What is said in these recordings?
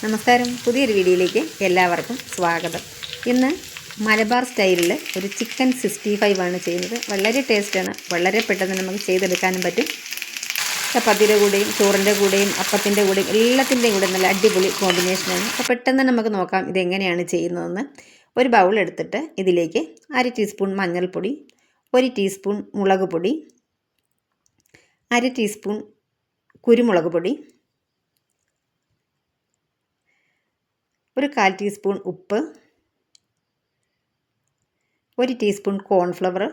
നമസ്കാരം, പുതിയൊരു വീഡിയോയിലേക്ക് എല്ലാവർക്കും സ്വാഗതം. ഇന്ന് മലബാർ സ്റ്റൈലിൽ ഒരു ചിക്കൻ 65 ആണ് ചെയ്യുന്നത്. വളരെ ടേസ്റ്റാണ്, വളരെ പെട്ടെന്ന് നമുക്ക് ചെയ്തെടുക്കാനും പറ്റും. ചപ്പാത്തിയുടെ കൂടെയും ചോറിൻ്റെ കൂടെയും അപ്പത്തിൻ്റെ കൂടെയും എല്ലാത്തിൻ്റെയും കൂടെ നല്ല അടിപൊളി കോമ്പിനേഷനാണ്. അപ്പോൾ പെട്ടെന്ന് നമുക്ക് നോക്കാം ഇതെങ്ങനെയാണ് ചെയ്യുന്നതെന്ന്. ഒരു ബൗൾ എടുത്തിട്ട് ഇതിലേക്ക് 1/2 ടീസ്പൂൺ മഞ്ഞൾപ്പൊടി, 1 ടീസ്പൂൺ മുളക് പൊടി, 1/2 ടീസ്പൂൺ കുരുമുളക് പൊടി, 1/4 ടീസ്പൂൺ ഉപ്പ്, 1 ടീസ്പൂൺ കോൺഫ്ലവർ,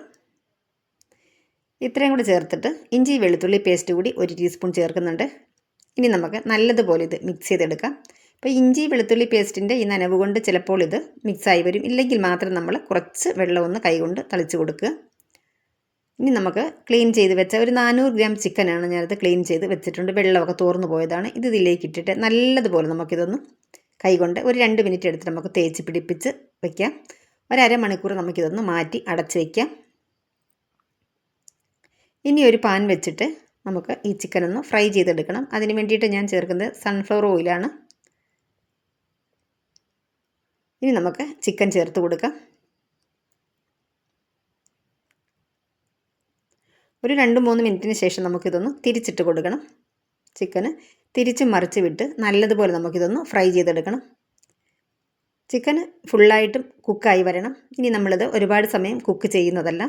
ഇത്രയും കൂടി ചേർത്തിട്ട് ഇഞ്ചി വെളുത്തുള്ളി പേസ്റ്റ് കൂടി 1 ടീസ്പൂൺ ചേർക്കുന്നുണ്ട്. ഇനി നമുക്ക് നല്ലതുപോലെ ഇത് മിക്സ് ചെയ്തെടുക്കാം. അപ്പോൾ ഇഞ്ചി വെളുത്തുള്ളി പേസ്റ്റിൻ്റെ ഈ നനവ് കൊണ്ട് ചിലപ്പോൾ ഇത് മിക്സായി വരും, ഇല്ലെങ്കിൽ മാത്രം നമ്മൾ കുറച്ച് വെള്ളമൊന്ന് കൈകൊണ്ട് തളിച്ച് കൊടുക്കുക. ഇനി നമുക്ക് ക്ലീൻ ചെയ്ത് വെച്ച ഒരു 400 ഗ്രാം ചിക്കനാണ് ഞാനത് ക്ലീൻ ചെയ്ത് വെച്ചിട്ടുണ്ട്. വെള്ളമൊക്കെ തോർന്നു പോയതാണ്. ഇത് ഇതിലേക്ക് ഇട്ടിട്ട് നല്ലതുപോലെ നമുക്കിതൊന്ന് കൈകൊണ്ട് ഒരു 2 മിനിറ്റ് എടുത്ത് നമുക്ക് തേച്ച് പിടിപ്പിച്ച് വയ്ക്കാം. ഒരു അരമണിക്കൂർ നമുക്കിതൊന്ന് മാറ്റി അടച്ച് വയ്ക്കാം. ഇനി ഒരു പാൻ വെച്ചിട്ട് നമുക്ക് ഈ ചിക്കനൊന്ന് ഫ്രൈ ചെയ്തെടുക്കണം. അതിന് വേണ്ടിയിട്ട് ഞാൻ ചേർക്കുന്നത് സൺഫ്ലവർ ഓയിലാണ്. ഇനി നമുക്ക് ചിക്കൻ ചേർത്ത് കൊടുക്കാം. ഒരു 2-3 മിനിറ്റിന് ശേഷം നമുക്കിതൊന്ന് തിരിച്ചിട്ട് കൊടുക്കണം. ചിക്കന് തിരിച്ച് മറിച്ച് വിട്ട് നല്ലതുപോലെ നമുക്കിതൊന്ന് ഫ്രൈ ചെയ്തെടുക്കണം. ചിക്കന് ഫുള്ളായിട്ടും കുക്കായി വരണം. ഇനി നമ്മളിത് ഒരുപാട് സമയം കുക്ക് ചെയ്യുന്നതല്ല.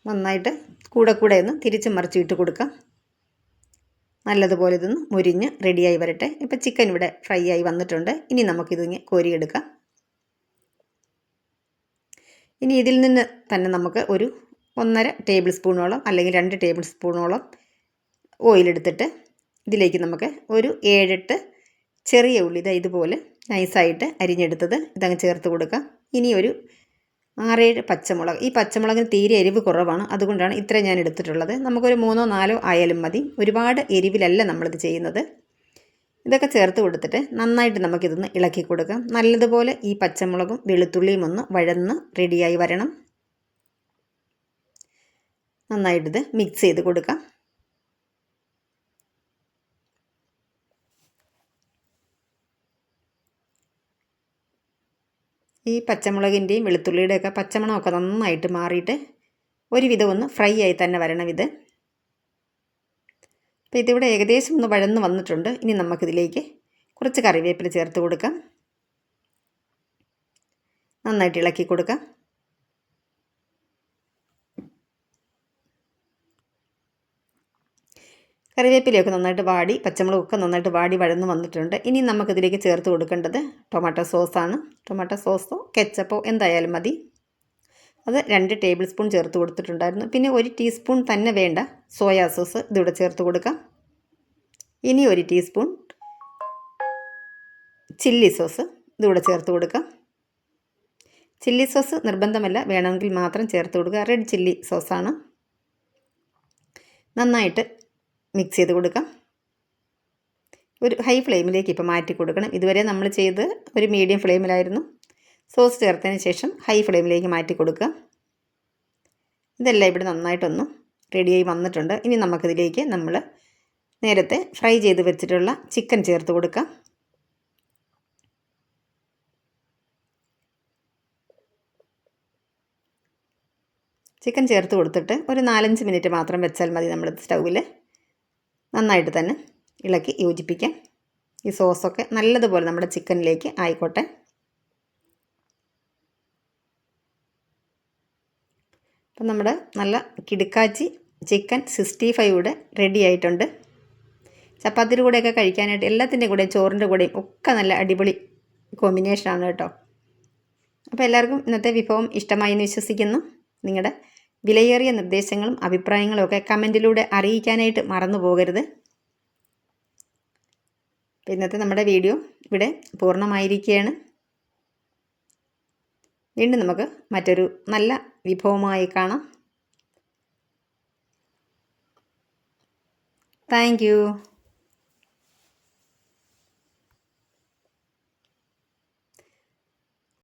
നന്നായിട്ട് കൂടെ ഒന്ന് തിരിച്ച് മറിച്ച് ഇട്ട് കൊടുക്കാം. നല്ലതുപോലെ ഇതൊന്ന് മുരിഞ്ഞ് റെഡിയായി വരട്ടെ. ഇപ്പോൾ ചിക്കൻ ഇവിടെ ഫ്രൈ ആയി വന്നിട്ടുണ്ട്. ഇനി നമുക്കിതിങ്ങനെ കോരിയെടുക്കാം. ഇനി ഇതിൽ നിന്ന് തന്നെ നമുക്ക് ഒരു 1.5 ടേബിൾ സ്പൂണോളം അല്ലെങ്കിൽ 2 ടേബിൾ സ്പൂണോളം ഓയിലെടുത്തിട്ട് ഇതിലേക്ക് നമുക്ക് ഒരു 7-8 ചെറിയ ഉള്ളി ഇതുപോലെ നൈസായിട്ട് അരിഞ്ഞെടുത്തത് ഇതങ്ങ് ചേർത്ത് കൊടുക്കാം. ഇനി ഒരു 6-7 പച്ചമുളക്. ഈ പച്ചമുളകിന് തീരെ എരിവ് കുറവാണ്, അതുകൊണ്ടാണ് ഇത്ര ഞാൻ എടുത്തിട്ടുള്ളത്. നമുക്കൊരു 3-4 ആയാലും മതി. ഒരുപാട് എരിവിലല്ല നമ്മളിത് ചെയ്യുന്നത്. ഇതൊക്കെ ചേർത്ത് കൊടുത്തിട്ട് നന്നായിട്ട് നമുക്കിതൊന്ന് ഇളക്കി കൊടുക്കാം. നല്ലതുപോലെ ഈ പച്ചമുളകും വെളുത്തുള്ളിയും ഒന്ന് വഴന്ന് റെഡിയായി വരണം. നന്നായിട്ടിത് മിക്സ് ചെയ്ത് കൊടുക്കാം. ഈ പച്ചമുളകിൻ്റെയും വെളുത്തുള്ളിയുടെയൊക്കെ പച്ചമണമൊക്കെ നന്നായിട്ട് മാറിയിട്ട് ഒരുവിധം ഒന്ന് ഫ്രൈ ആയി തന്നെ വരണം ഇത്. അപ്പോൾ ഇതിവിടെ ഏകദേശം ഒന്ന് വഴന്ന് വന്നിട്ടുണ്ട്. ഇനി നമുക്കിതിലേക്ക് കുറച്ച് കറിവേപ്പില ചേർത്ത് കൊടുക്കാം. നന്നായിട്ട് ഇളക്കി കൊടുക്കാം. കറിവേപ്പിലയൊക്കെ നന്നായിട്ട് വാടി പച്ചമുളകൊക്കെ നന്നായിട്ട് വാടി വഴന്ന് വന്നിട്ടുണ്ട്. ഇനി നമുക്കിതിലേക്ക് ചേർത്ത് കൊടുക്കേണ്ടത് ടൊമാറ്റോ സോസാണ്. ടൊമാറ്റോ സോസോ കെച്ചപ്പോ എന്തായാലും മതി. അത് 2 ടേബിൾ സ്പൂൺ ചേർത്ത് കൊടുത്തിട്ടുണ്ടായിരുന്നു. പിന്നെ 1 ടീസ്പൂൺ തന്നെ വേണ്ട സോയാ സോസ് ഇതിവിടെ ചേർത്ത് കൊടുക്കാം. ഇനി 1 ടീസ്പൂൺ ചില്ലി സോസ് ഇതിവിടെ ചേർത്ത് കൊടുക്കാം. ചില്ലി സോസ് നിർബന്ധമല്ല, വേണമെങ്കിൽ മാത്രം ചേർത്ത് കൊടുക്കുക. റെഡ് ചില്ലി സോസാണ്. നന്നായിട്ട് മിക്സ് ചെയ്ത് കൊടുക്കാം. ഒരു ഹൈ ഫ്ലെയിമിലേക്ക് ഇപ്പോൾ മാറ്റി കൊടുക്കണം. ഇതുവരെ നമ്മൾ ചെയ്ത് ഒരു മീഡിയം ഫ്ലെയിമിലായിരുന്നു. സോസ് ചേർത്തതിന് ശേഷം ഹൈ ഫ്ലെയിമിലേക്ക് മാറ്റി കൊടുക്കുക. ഇതെല്ലാം ഇവിടെ നന്നായിട്ടൊന്ന് റെഡിയായി വന്നിട്ടുണ്ട്. ഇനി നമുക്കിതിലേക്ക് നമ്മൾ നേരത്തെ ഫ്രൈ ചെയ്ത് വെച്ചിട്ടുള്ള ചിക്കൻ ചേർത്ത് കൊടുക്കാം. ചിക്കൻ ചേർത്ത് കൊടുത്തിട്ട് ഒരു 4-5 മിനിറ്റ് മാത്രം വെച്ചാൽ മതി. നമ്മൾ സ്റ്റൗവിൽ നന്നായിട്ട് തന്നെ ഇളക്കി യോജിപ്പിക്കാം. ഈ സോസൊക്കെ നല്ലതുപോലെ നമ്മുടെ ചിക്കനിലേക്ക് ആയിക്കോട്ടെ. അപ്പം നമ്മുടെ നല്ല കിടുക്കാച്ചി ചിക്കൻ 65 ഇവിടെ റെഡി ആയിട്ടുണ്ട്. ചപ്പാത്തിയുടെ കൂടെയൊക്കെ കഴിക്കാനായിട്ട് എല്ലാത്തിൻ്റെ കൂടെയും ചോറിൻ്റെ കൂടെയും ഒക്കെ നല്ല അടിപൊളി കോമ്പിനേഷനാണ് കേട്ടോ. അപ്പോൾ എല്ലാവർക്കും ഇന്നത്തെ വിഭവം ഇഷ്ടമായി എന്ന് വിശ്വസിക്കുന്നു. നിങ്ങളുടെ വിലയേറിയ നിർദ്ദേശങ്ങളും അഭിപ്രായങ്ങളും ഒക്കെ കമൻറ്റിലൂടെ അറിയിക്കാനായിട്ട് മറന്നു പോകരുത്. ഇന്നത്തെ നമ്മുടെ വീഡിയോ ഇവിടെ പൂർണ്ണമായിരിക്കുകയാണ്. വീണ്ടും നമുക്ക് മറ്റൊരു നല്ല വിഭവമായി കാണാം. Thank you.